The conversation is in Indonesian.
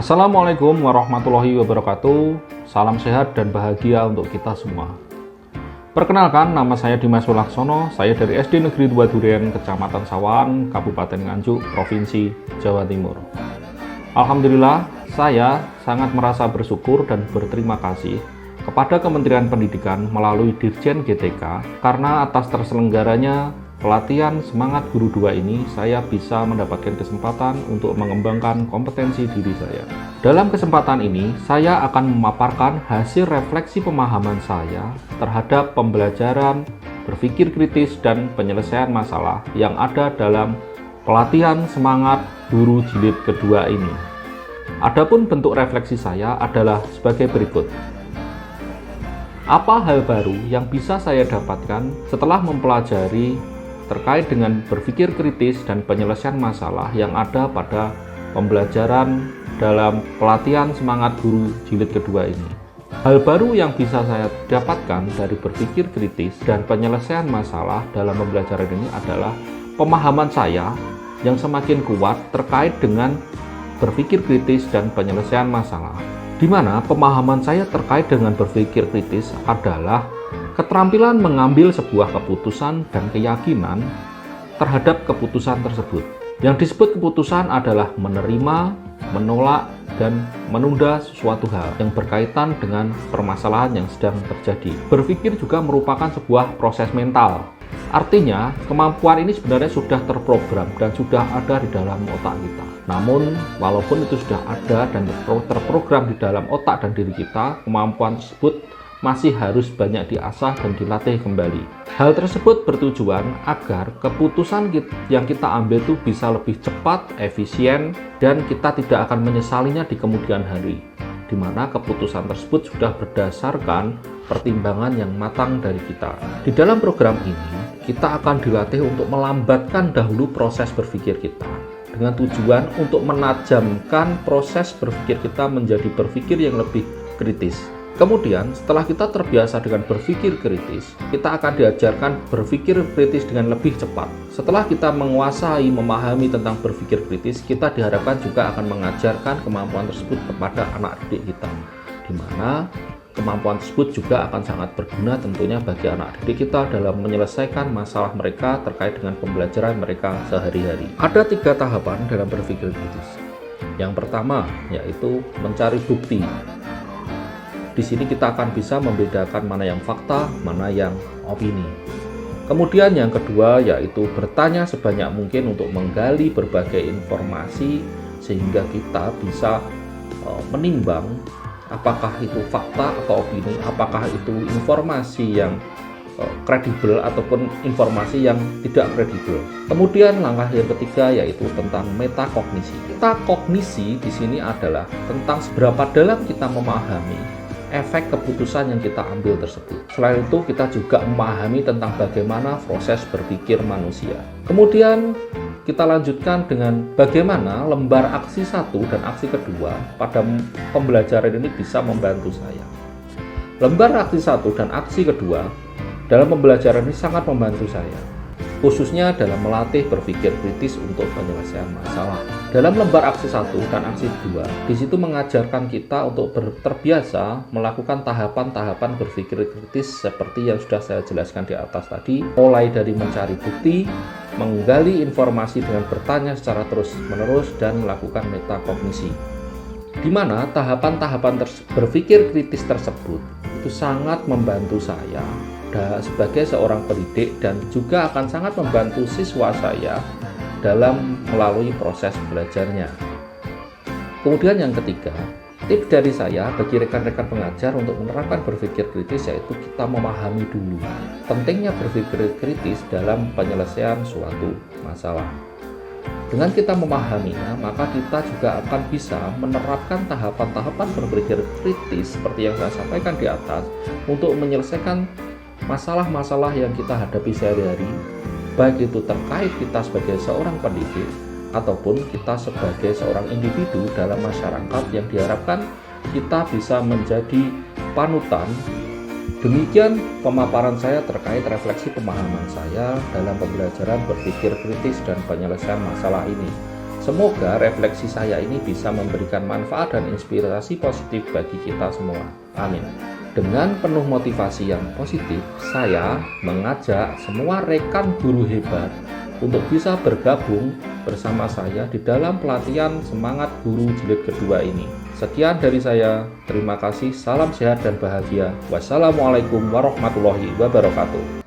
Assalamualaikum warahmatullahi wabarakatuh. Salam sehat dan bahagia untuk kita semua. Perkenalkan, nama saya Dimas Sulaksono. Saya dari SD Negeri 2 Duren, Kecamatan Sawan, Kabupaten Nganjuk, Provinsi Jawa Timur. Alhamdulillah, saya sangat merasa bersyukur dan berterima kasih kepada Kementerian Pendidikan melalui Dirjen GTK karena atas terselenggaranya pelatihan Semangat Guru 2 ini, saya bisa mendapatkan kesempatan untuk mengembangkan kompetensi diri saya. Dalam kesempatan ini, saya akan memaparkan hasil refleksi pemahaman saya terhadap pembelajaran, berpikir kritis, dan penyelesaian masalah yang ada dalam pelatihan Semangat Guru Jilid kedua ini. Adapun bentuk refleksi saya adalah sebagai berikut. Apa hal baru yang bisa saya dapatkan setelah mempelajari terkait dengan berpikir kritis dan penyelesaian masalah yang ada pada pembelajaran dalam pelatihan Semangat Guru Jilid kedua ini? Hal baru yang bisa saya dapatkan dari berpikir kritis dan penyelesaian masalah dalam pembelajaran ini adalah pemahaman saya yang semakin kuat terkait dengan berpikir kritis dan penyelesaian masalah, di mana pemahaman saya terkait dengan berpikir kritis adalah keterampilan mengambil sebuah keputusan dan keyakinan terhadap keputusan tersebut. Yang disebut keputusan adalah menerima, menolak, dan menunda sesuatu hal yang berkaitan dengan permasalahan yang sedang terjadi. Berpikir juga merupakan sebuah proses mental. Artinya, kemampuan ini sebenarnya sudah terprogram dan sudah ada di dalam otak kita. Namun, walaupun itu sudah ada dan terprogram di dalam otak dan diri kita, kemampuan tersebut masih harus banyak diasah dan dilatih kembali. Hal tersebut bertujuan agar keputusan yang kita ambil itu bisa lebih cepat, efisien, dan kita tidak akan menyesalinya di kemudian hari, di mana keputusan tersebut sudah berdasarkan pertimbangan yang matang dari kita. Di dalam program ini, kita akan dilatih untuk melambatkan dahulu proses berpikir kita, dengan tujuan untuk menajamkan proses berpikir kita menjadi berpikir yang lebih kritis. Kemudian, setelah kita terbiasa dengan berpikir kritis, kita akan diajarkan berpikir kritis dengan lebih cepat. Setelah kita menguasai, memahami tentang berpikir kritis, kita diharapkan juga akan mengajarkan kemampuan tersebut kepada anak didik kita, di mana kemampuan tersebut juga akan sangat berguna tentunya bagi anak didik kita dalam menyelesaikan masalah mereka terkait dengan pembelajaran mereka sehari-hari. Ada 3 tahapan dalam berpikir kritis. Yang pertama, yaitu mencari bukti. Di sini kita akan bisa membedakan mana yang fakta, mana yang opini. Kemudian yang kedua yaitu bertanya sebanyak mungkin untuk menggali berbagai informasi sehingga kita bisa menimbang apakah itu fakta atau opini, apakah itu informasi yang kredibel ataupun informasi yang tidak kredibel. Kemudian langkah yang ketiga yaitu tentang metakognisi. Metakognisi di sini adalah tentang seberapa dalam kita memahami efek keputusan yang kita ambil tersebut. Selain itu, kita juga memahami tentang bagaimana proses berpikir manusia. Kemudian, kita lanjutkan dengan bagaimana lembar aksi 1 dan aksi kedua pada pembelajaran ini bisa membantu saya. Lembar aksi 1 dan aksi kedua dalam pembelajaran ini sangat membantu saya, khususnya dalam melatih berpikir kritis untuk penyelesaian masalah. Dalam lembar aksi 1 dan aksi 2, di situ mengajarkan kita untuk terbiasa melakukan tahapan-tahapan berpikir kritis seperti yang sudah saya jelaskan di atas tadi, mulai dari mencari bukti, menggali informasi dengan bertanya secara terus-menerus, dan melakukan metakognisi. Di mana tahapan-tahapan berpikir kritis tersebut itu sangat membantu saya sebagai seorang pendidik dan juga akan sangat membantu siswa saya dalam melalui proses belajarnya. Kemudian yang ketiga, tips dari saya bagi rekan-rekan pengajar untuk menerapkan berpikir kritis yaitu kita memahami dulu pentingnya berpikir kritis dalam penyelesaian suatu masalah. Dengan kita memahaminya, maka kita juga akan bisa menerapkan tahapan-tahapan berpikir kritis seperti yang saya sampaikan di atas untuk menyelesaikan masalah-masalah yang kita hadapi sehari-hari, baik itu terkait kita sebagai seorang pendidik ataupun kita sebagai seorang individu dalam masyarakat yang diharapkan kita bisa menjadi panutan. Demikian pemaparan saya terkait refleksi pemahaman saya dalam pembelajaran berpikir kritis dan penyelesaian masalah ini. Semoga refleksi saya ini bisa memberikan manfaat dan inspirasi positif bagi kita semua. Amin. Dengan penuh motivasi yang positif, saya mengajak semua rekan guru hebat untuk bisa bergabung bersama saya di dalam pelatihan Semangat Guru Jilid kedua ini. Sekian dari saya, terima kasih, salam sehat dan bahagia. Wassalamualaikum warahmatullahi wabarakatuh.